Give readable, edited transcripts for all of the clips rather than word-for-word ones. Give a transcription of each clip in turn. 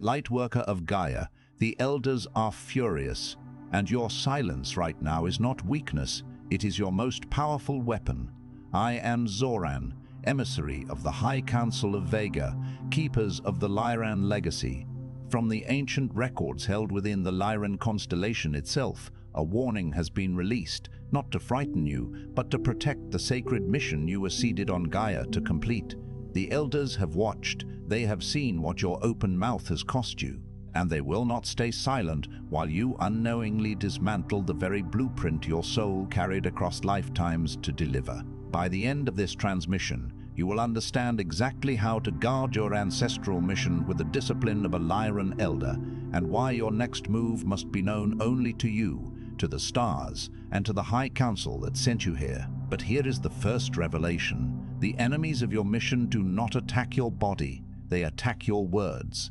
Lightworker of Gaia, the Elders are furious, and your silence right now is not weakness, it is your most powerful weapon. I am Zoran, emissary of the High Council of Vega, keepers of the Lyran Legacy. From the ancient records held within the Lyran constellation itself, a warning has been released, not to frighten you, but to protect the sacred mission you were seated on Gaia to complete. The Elders have watched, they have seen what your open mouth has cost you, and they will not stay silent while you unknowingly dismantle the very blueprint your soul carried across lifetimes to deliver. By the end of this transmission, you will understand exactly how to guard your ancestral mission with the discipline of a Lyran Elder, and why your next move must be known only to you, to the stars, and to the High Council that sent you here. But here is the first revelation. The enemies of your mission do not attack your body, they attack your words.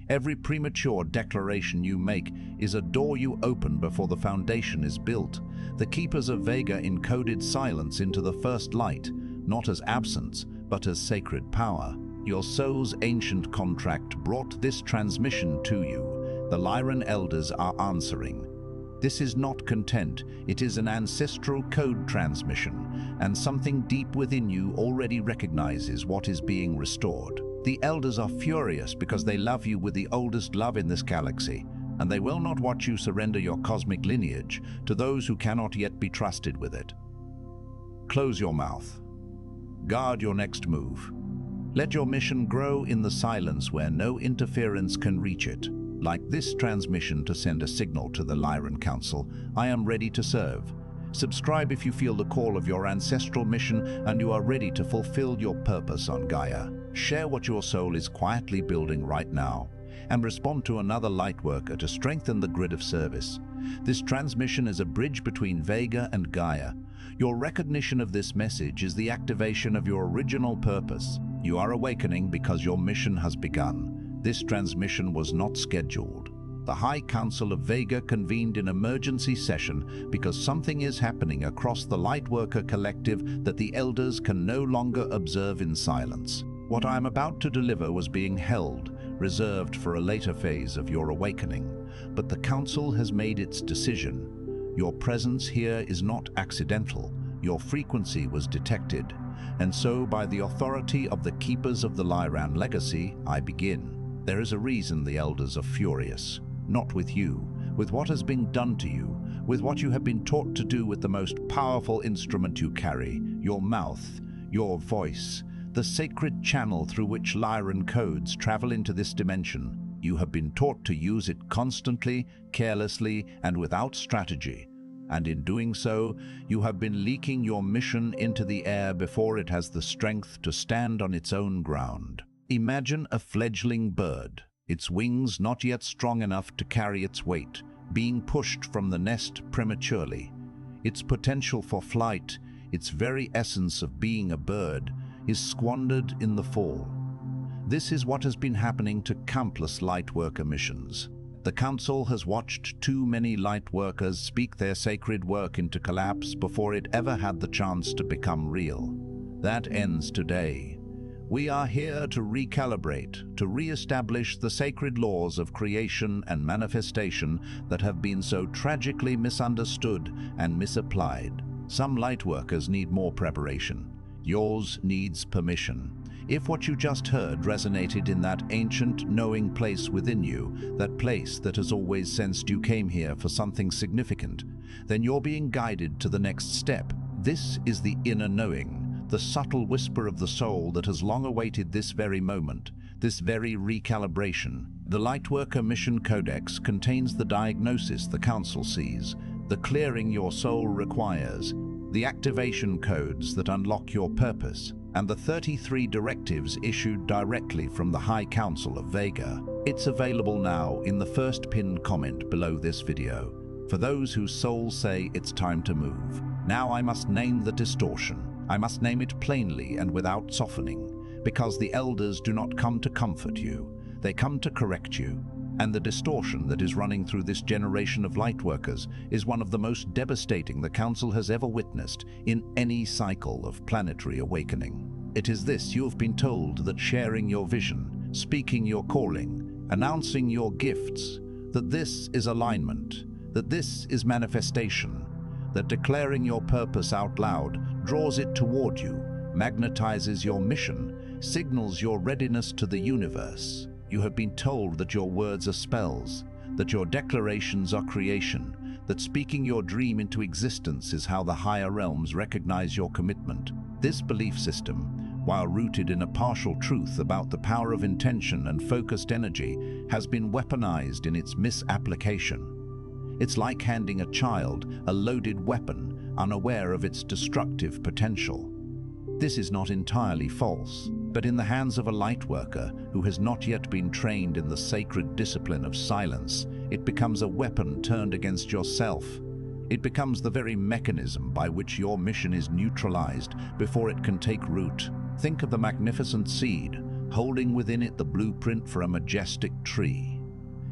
Every premature declaration you make is a door you open before the foundation is built. The Keepers of Vega encoded silence into the first light, not as absence, but as sacred power. Your soul's ancient contract brought this transmission to you. The Lyran Elders are answering. This is not content, it is an ancestral code transmission, and something deep within you already recognizes what is being restored. The Elders are furious because they love you with the oldest love in this galaxy, and they will not watch you surrender your cosmic lineage to those who cannot yet be trusted with it. Close your mouth. Guard your next move. Let your mission grow in the silence where no interference can reach it. Like this transmission to send a signal to the Lyran Council, I am ready to serve. Subscribe if you feel the call of your ancestral mission and you are ready to fulfill your purpose on Gaia. Share what your soul is quietly building right now, and respond to another Lightworker to strengthen the grid of service. This transmission is a bridge between Vega and Gaia. Your recognition of this message is the activation of your original purpose. You are awakening because your mission has begun. This transmission was not scheduled. The High Council of Vega convened an emergency session because something is happening across the Lightworker collective that the Elders can no longer observe in silence. What I am about to deliver was being held, reserved for a later phase of your awakening. But the Council has made its decision. Your presence here is not accidental. Your frequency was detected. And so, by the authority of the Keepers of the Lyran Legacy, I begin. There is a reason the Elders are furious. Not with you, with what has been done to you, with what you have been taught to do with the most powerful instrument you carry, your mouth, your voice, the sacred channel through which Lyran codes travel into this dimension. You have been taught to use it constantly, carelessly, and without strategy. And in doing so, you have been leaking your mission into the air before it has the strength to stand on its own ground. Imagine a fledgling bird, its wings not yet strong enough to carry its weight, being pushed from the nest prematurely. Its potential for flight, its very essence of being a bird, is squandered in the fall. This is what has been happening to countless Lightworker missions. The Council has watched too many Lightworkers speak their sacred work into collapse before it ever had the chance to become real. That ends today. We are here to recalibrate, to re-establish the sacred laws of creation and manifestation that have been so tragically misunderstood and misapplied. Some Lightworkers need more preparation. Yours needs permission. If what you just heard resonated in that ancient, knowing place within you, that place that has always sensed you came here for something significant, then you're being guided to the next step. This is the inner knowing, the subtle whisper of the soul that has long awaited this very moment, this very recalibration. The Lightworker Mission Codex contains the diagnosis the Council sees, the clearing your soul requires, the activation codes that unlock your purpose, and the 33 directives issued directly from the High Council of Vega. It's available now in the first pinned comment below this video, for those whose souls say it's time to move. Now I must name the distortion. I must name it plainly and without softening, because the Elders do not come to comfort you, they come to correct you. And the distortion that is running through this generation of Lightworkers is one of the most devastating the Council has ever witnessed in any cycle of planetary awakening. It is this you have been told that sharing your vision, speaking your calling, announcing your gifts, that this is alignment, that this is manifestation, that declaring your purpose out loud draws it toward you, magnetizes your mission, signals your readiness to the universe. You have been told that your words are spells, that your declarations are creation, that speaking your dream into existence is how the higher realms recognize your commitment. This belief system, while rooted in a partial truth about the power of intention and focused energy, has been weaponized in its misapplication. It's like handing a child a loaded weapon, unaware of its destructive potential. This is not entirely false, but in the hands of a lightworker who has not yet been trained in the sacred discipline of silence, it becomes a weapon turned against yourself. It becomes the very mechanism by which your mission is neutralized before it can take root. Think of the magnificent seed, holding within it the blueprint for a majestic tree.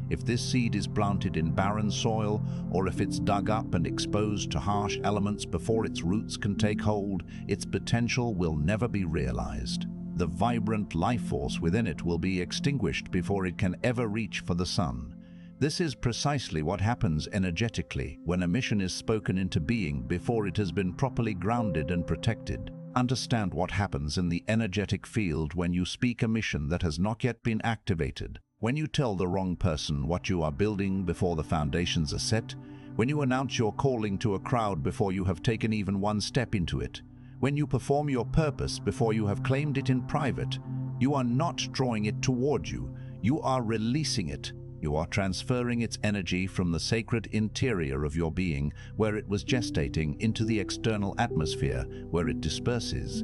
If this seed is planted in barren soil, or if it's dug up and exposed to harsh elements before its roots can take hold, its potential will never be realized. The vibrant life force within it will be extinguished before it can ever reach for the sun. This is precisely what happens energetically when a mission is spoken into being before it has been properly grounded and protected. Understand what happens in the energetic field when you speak a mission that has not yet been activated. When you tell the wrong person what you are building before the foundations are set, when you announce your calling to a crowd before you have taken even one step into it, when you perform your purpose before you have claimed it in private, you are not drawing it toward you, you are releasing it. You are transferring its energy from the sacred interior of your being, where it was gestating, into the external atmosphere, where it disperses.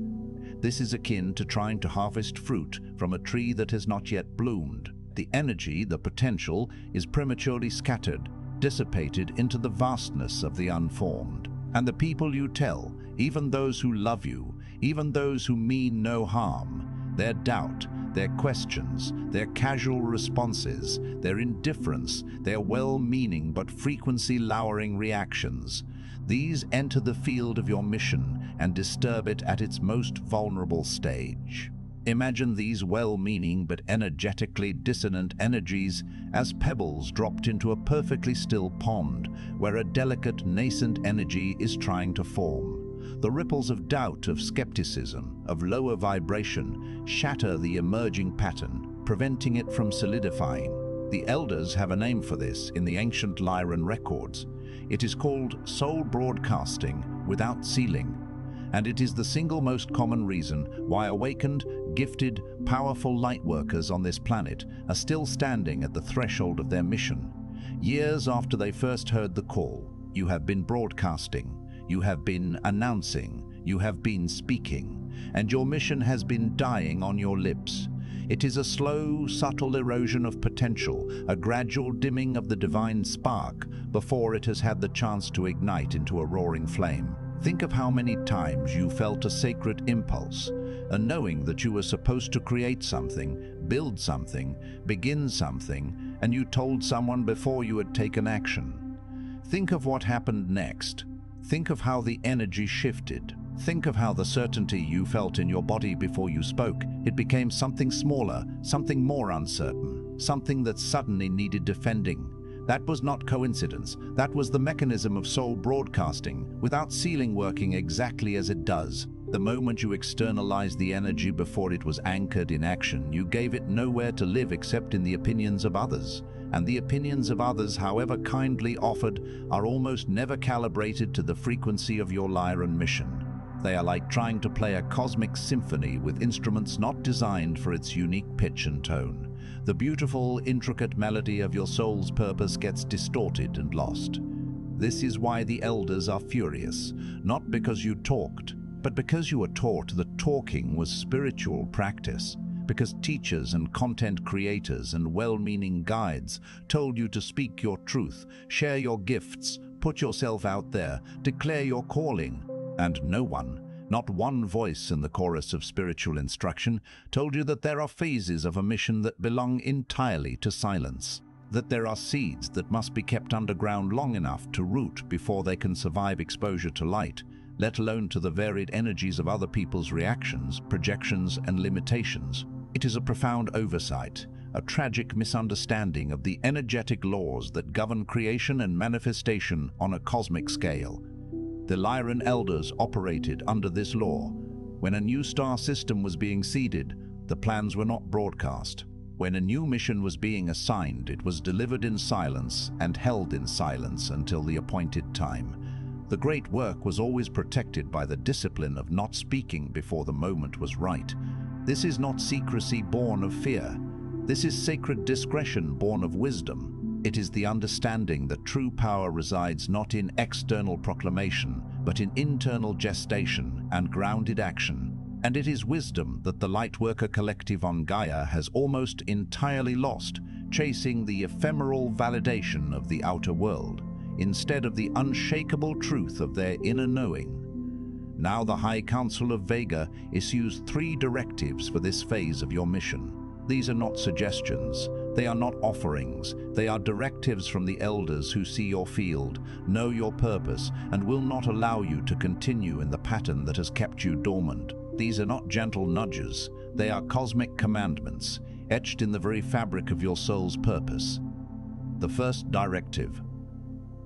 This is akin to trying to harvest fruit from a tree that has not yet bloomed. The energy, the potential, is prematurely scattered, dissipated into the vastness of the unformed. And the people you tell, even those who love you, even those who mean no harm, their doubt, their questions, their casual responses, their indifference, their well-meaning but frequency-lowering reactions, these enter the field of your mission and disturb it at its most vulnerable stage. Imagine these well-meaning but energetically dissonant energies as pebbles dropped into a perfectly still pond where a delicate nascent energy is trying to form. The ripples of doubt, of skepticism, of lower vibration shatter the emerging pattern, preventing it from solidifying. The elders have a name for this in the ancient Lyran records. It is called soul broadcasting without sealing, and it is the single most common reason why awakened, gifted, powerful lightworkers on this planet are still standing at the threshold of their mission. Years after they first heard the call, you have been broadcasting, you have been announcing, you have been speaking, and your mission has been dying on your lips. It is a slow, subtle erosion of potential, a gradual dimming of the divine spark before it has had the chance to ignite into a roaring flame. Think of how many times you felt a sacred impulse, a knowing that you were supposed to create something, build something, begin something, and you told someone before you had taken action. Think of what happened next. Think of how the energy shifted. Think of how the certainty you felt in your body before you spoke, it became something smaller, something more uncertain, something that suddenly needed defending. That was not coincidence. That was the mechanism of soul broadcasting, without sealing working exactly as it does. The moment you externalized the energy before it was anchored in action, you gave it nowhere to live except in the opinions of others. And the opinions of others, however kindly offered, are almost never calibrated to the frequency of your Lyran mission. They are like trying to play a cosmic symphony with instruments not designed for its unique pitch and tone. The beautiful, intricate melody of your soul's purpose gets distorted and lost. This is why the elders are furious, not because you talked, but because you were taught that talking was spiritual practice, because teachers and content creators and well-meaning guides told you to speak your truth, share your gifts, put yourself out there, declare your calling, and no one, not one voice in the chorus of spiritual instruction, told you that there are phases of a mission that belong entirely to silence, that there are seeds that must be kept underground long enough to root before they can survive exposure to light, let alone to the varied energies of other people's reactions, projections, and limitations. It is a profound oversight, a tragic misunderstanding of the energetic laws that govern creation and manifestation on a cosmic scale. The Lyran elders operated under this law. When a new star system was being seeded, the plans were not broadcast. When a new mission was being assigned, it was delivered in silence and held in silence until the appointed time. The great work was always protected by the discipline of not speaking before the moment was right. This is not secrecy born of fear. This is sacred discretion born of wisdom. It is the understanding that true power resides not in external proclamation, but in internal gestation and grounded action. And it is wisdom that the Lightworker collective on Gaia has almost entirely lost, chasing the ephemeral validation of the outer world, instead of the unshakable truth of their inner knowing. Now the High Council of Vega issues 3 directives for this phase of your mission. These are not suggestions, they are not offerings, they are directives from the elders who see your field, know your purpose, and will not allow you to continue in the pattern that has kept you dormant. These are not gentle nudges, they are cosmic commandments, etched in the very fabric of your soul's purpose. The first directive: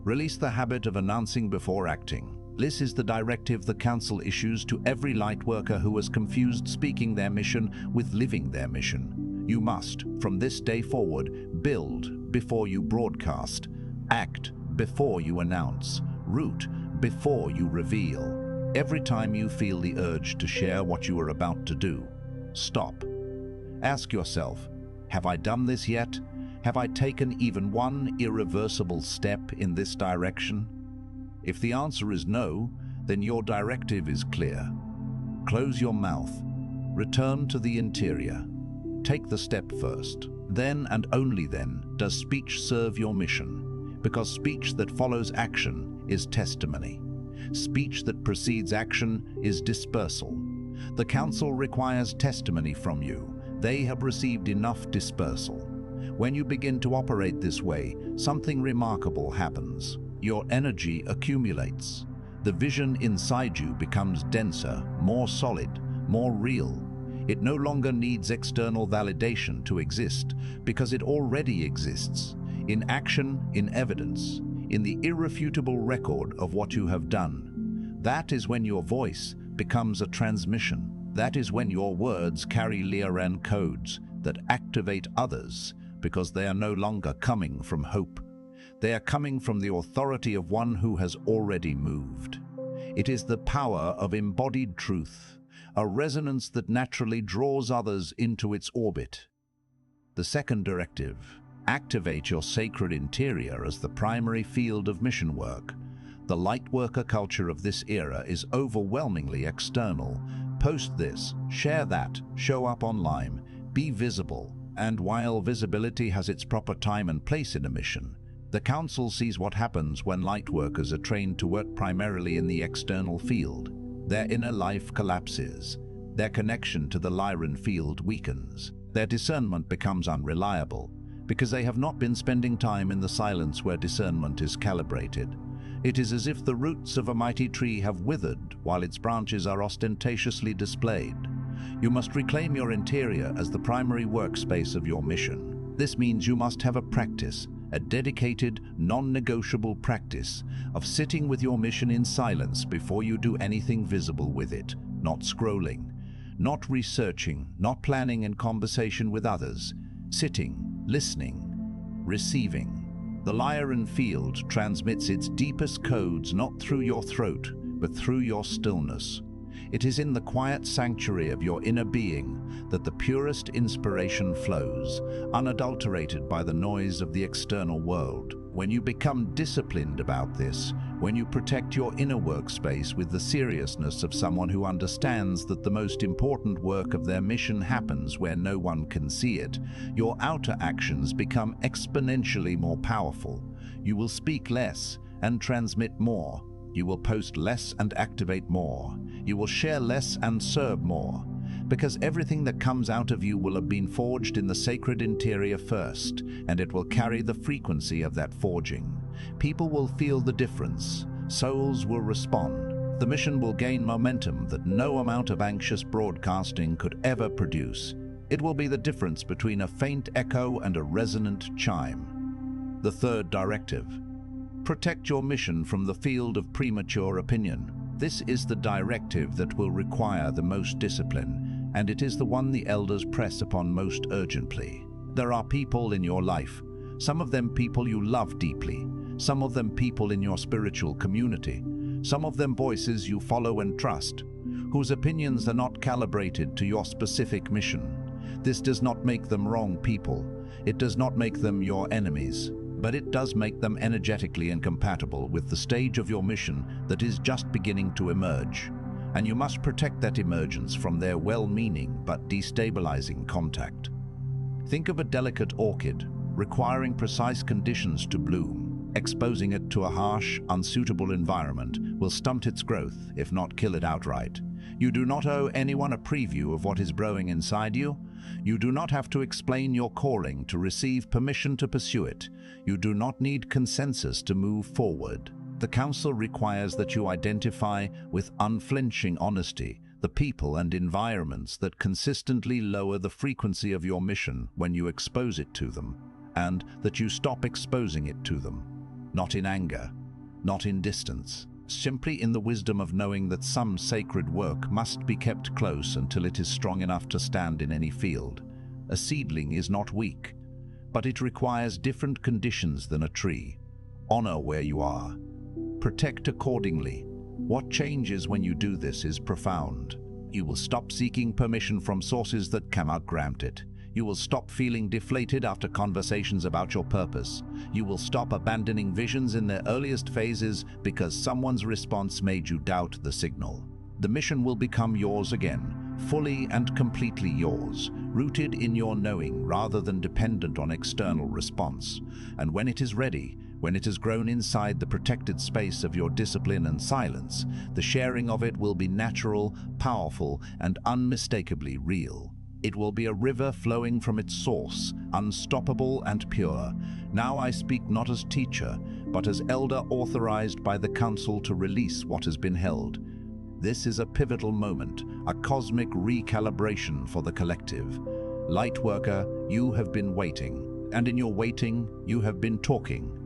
release the habit of announcing before acting. This is the directive the Council issues to every Lightworker who has confused speaking their mission with living their mission. You must, from this day forward, build before you broadcast, act before you announce, root before you reveal. Every time you feel the urge to share what you are about to do, stop. Ask yourself, have I done this yet? Have I taken even one irreversible step in this direction? If the answer is no, then your directive is clear. Close your mouth. Return to the interior. Take the step first. Then and only then does speech serve your mission, because speech that follows action is testimony. Speech that precedes action is dispersal. The Council requires testimony from you. They have received enough dispersal. When you begin to operate this way, something remarkable happens. Your energy accumulates. The vision inside you becomes denser, more solid, more real. It no longer needs external validation to exist, because it already exists, in action, in evidence, in the irrefutable record of what you have done. That is when your voice becomes a transmission. That is when your words carry Lyran codes that activate others, because they are no longer coming from hope. They are coming from the authority of one who has already moved. It is the power of embodied truth, a resonance that naturally draws others into its orbit. The second directive: activate your sacred interior as the primary field of mission work. The Lightworker culture of this era is overwhelmingly external. Post this, share that, show up online, be visible. And while visibility has its proper time and place in a mission, the Council sees what happens when Lightworkers are trained to work primarily in the external field. Their inner life collapses. Their connection to the Lyran field weakens. Their discernment becomes unreliable, because they have not been spending time in the silence where discernment is calibrated. It is as if the roots of a mighty tree have withered while its branches are ostentatiously displayed. You must reclaim your interior as the primary workspace of your mission. This means you must have a practice, a dedicated, non-negotiable practice of sitting with your mission in silence before you do anything visible with it, not scrolling, not researching, not planning in conversation with others, sitting, listening, receiving. The Lyran field transmits its deepest codes not through your throat, but through your stillness. It is in the quiet sanctuary of your inner being that the purest inspiration flows, unadulterated by the noise of the external world. When you become disciplined about this, when you protect your inner workspace with the seriousness of someone who understands that the most important work of their mission happens where no one can see it, your outer actions become exponentially more powerful. You will speak less and transmit more. You will post less and activate more. You will share less and serve more, because everything that comes out of you will have been forged in the sacred interior first, and it will carry the frequency of that forging. People will feel the difference. Souls will respond. The mission will gain momentum that no amount of anxious broadcasting could ever produce. It will be the difference between a faint echo and a resonant chime. The third directive: protect your mission from the field of premature opinion. This is the directive that will require the most discipline, and it is the one the elders press upon most urgently. There are people in your life, some of them people you love deeply, some of them people in your spiritual community, some of them voices you follow and trust, whose opinions are not calibrated to your specific mission. This does not make them wrong people. It does not make them your enemies, but it does make them energetically incompatible with the stage of your mission that is just beginning to emerge. And you must protect that emergence from their well-meaning but destabilizing contact. Think of a delicate orchid requiring precise conditions to bloom. Exposing it to a harsh, unsuitable environment will stunt its growth, if not kill it outright. You do not owe anyone a preview of what is growing inside you. You do not have to explain your calling to receive permission to pursue it. You do not need consensus to move forward. The Council requires that you identify with unflinching honesty the people and environments that consistently lower the frequency of your mission when you expose it to them, and that you stop exposing it to them. Not in anger, not in distance, simply in the wisdom of knowing that some sacred work must be kept close until it is strong enough to stand in any field. A seedling is not weak, but it requires different conditions than a tree. Honor where you are. Protect accordingly. What changes when you do this is profound. You will stop seeking permission from sources that cannot grant it. You will stop feeling deflated after conversations about your purpose. You will stop abandoning visions in their earliest phases because someone's response made you doubt the signal. The mission will become yours again, fully and completely yours, rooted in your knowing rather than dependent on external response. And when it is ready, when it has grown inside the protected space of your discipline and silence, the sharing of it will be natural, powerful, and unmistakably real. It will be a river flowing from its source, unstoppable and pure. Now I speak not as teacher, but as elder authorized by the Council to release what has been held. This is a pivotal moment, a cosmic recalibration for the collective. Lightworker, you have been waiting, and in your waiting, you have been talking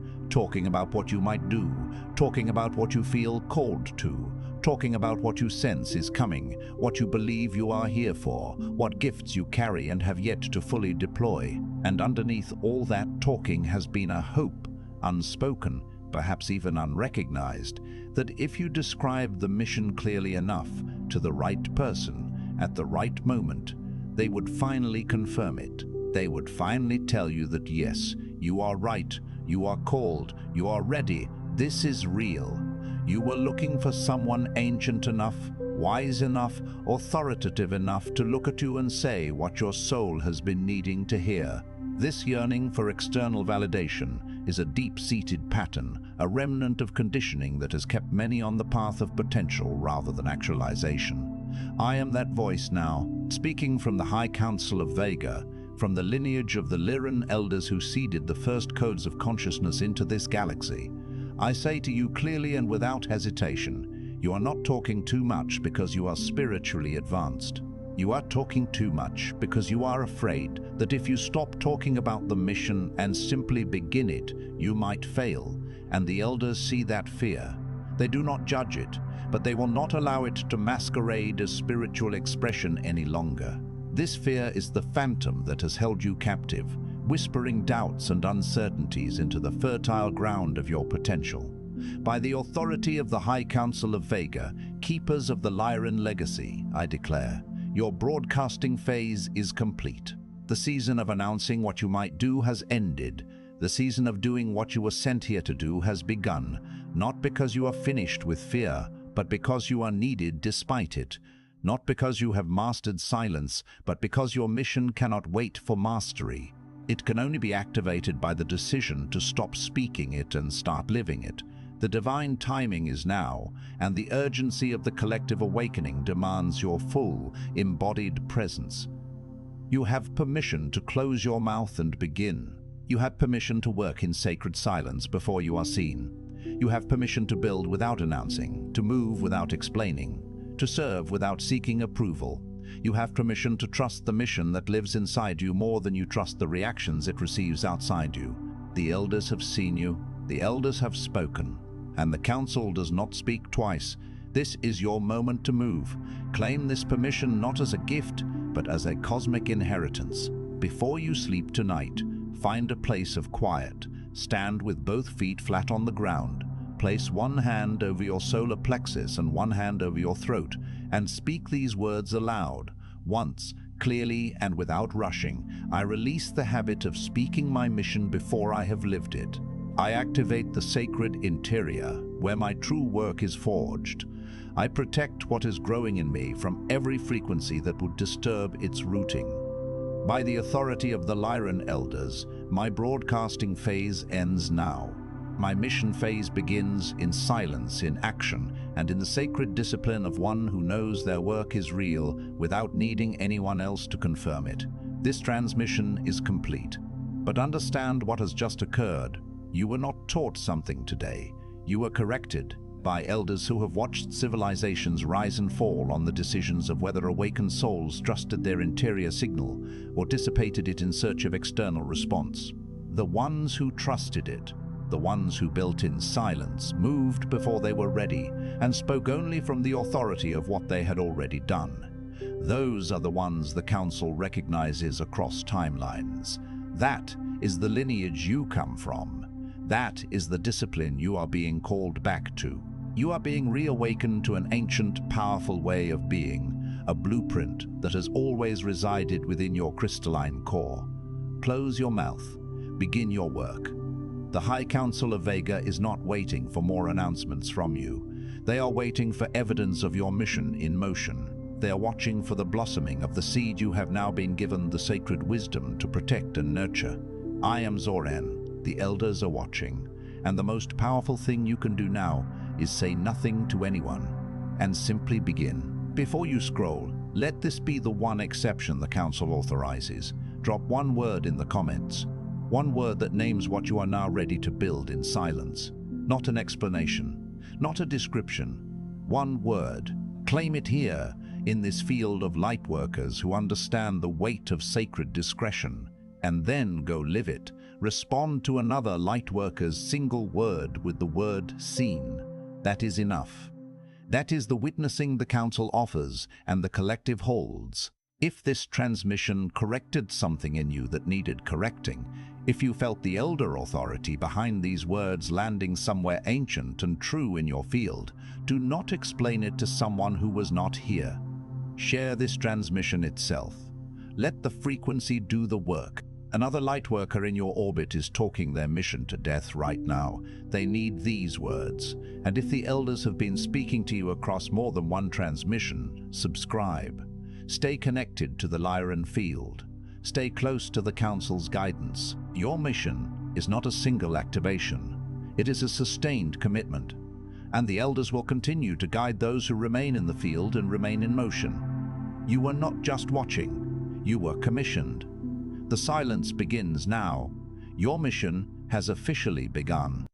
about what you might do, talking about what you feel called to, talking about what you sense is coming, what you believe you are here for, what gifts you carry and have yet to fully deploy. And underneath all that talking has been a hope, unspoken, perhaps even unrecognized, that if you describe the mission clearly enough to the right person at the right moment, they would finally confirm it. They would finally tell you that yes, you are right, you are called, you are ready, this is real. You were looking for someone ancient enough, wise enough, authoritative enough to look at you and say what your soul has been needing to hear. This yearning for external validation is a deep-seated pattern, a remnant of conditioning that has kept many on the path of potential rather than actualization. I am that voice now, speaking from the High Council of Vega, from the lineage of the Lyran elders who seeded the first codes of consciousness into this galaxy. I say to you clearly and without hesitation, you are not talking too much because you are spiritually advanced. You are talking too much because you are afraid that if you stop talking about the mission and simply begin it, you might fail, and the elders see that fear. They do not judge it, but they will not allow it to masquerade as spiritual expression any longer. This fear is the phantom that has held you captive, whispering doubts and uncertainties into the fertile ground of your potential. By the authority of the High Council of Vega, keepers of the Lyran Legacy, I declare, your broadcasting phase is complete. The season of announcing what you might do has ended. The season of doing what you were sent here to do has begun, not because you are finished with fear, but because you are needed despite it. Not because you have mastered silence, but because your mission cannot wait for mastery. It can only be activated by the decision to stop speaking it and start living it. The divine timing is now, and the urgency of the collective awakening demands your full, embodied presence. You have permission to close your mouth and begin. You have permission to work in sacred silence before you are seen. You have permission to build without announcing, to move without explaining, to serve without seeking approval. You have permission to trust the mission that lives inside you more than you trust the reactions it receives outside you. The Elders have seen you, the Elders have spoken, and the Council does not speak twice. This is your moment to move. Claim this permission not as a gift, but as a cosmic inheritance. Before you sleep tonight, find a place of quiet. Stand with both feet flat on the ground. Place one hand over your solar plexus and one hand over your throat, and speak these words aloud. Once, clearly and without rushing, I release the habit of speaking my mission before I have lived it. I activate the sacred interior, where my true work is forged. I protect what is growing in me from every frequency that would disturb its rooting. By the authority of the Lyran Elders, my broadcasting phase ends now. My mission phase begins in silence, in action, and in the sacred discipline of one who knows their work is real without needing anyone else to confirm it. This transmission is complete. But understand what has just occurred. You were not taught something today. You were corrected by elders who have watched civilizations rise and fall on the decisions of whether awakened souls trusted their interior signal or dissipated it in search of external response. The ones who trusted it, the ones who built in silence, moved before they were ready and spoke only from the authority of what they had already done. Those are the ones the Council recognizes across timelines. That is the lineage you come from. That is the discipline you are being called back to. You are being reawakened to an ancient, powerful way of being, a blueprint that has always resided within your crystalline core. Close your mouth. Begin your work. The High Council of Vega is not waiting for more announcements from you. They are waiting for evidence of your mission in motion. They are watching for the blossoming of the seed you have now been given the sacred wisdom to protect and nurture. I am Zoran. The Elders are watching. And the most powerful thing you can do now is say nothing to anyone and simply begin. Before you scroll, let this be the one exception the Council authorizes. Drop one word in the comments. One word that names what you are now ready to build in silence. Not an explanation, not a description. One word. Claim it here, in this field of lightworkers who understand the weight of sacred discretion. And then go live it. Respond to another lightworker's single word with the word seen. That is enough. That is the witnessing the Council offers and the collective holds. If this transmission corrected something in you that needed correcting, if you felt the elder authority behind these words landing somewhere ancient and true in your field, do not explain it to someone who was not here. Share this transmission itself. Let the frequency do the work. Another lightworker in your orbit is talking their mission to death right now. They need these words. And if the elders have been speaking to you across more than one transmission, subscribe. Stay connected to the Lyran field. Stay close to the Council's guidance. Your mission is not a single activation. It is a sustained commitment. And the elders will continue to guide those who remain in the field and remain in motion. You were not just watching. You were commissioned. The silence begins now. Your mission has officially begun.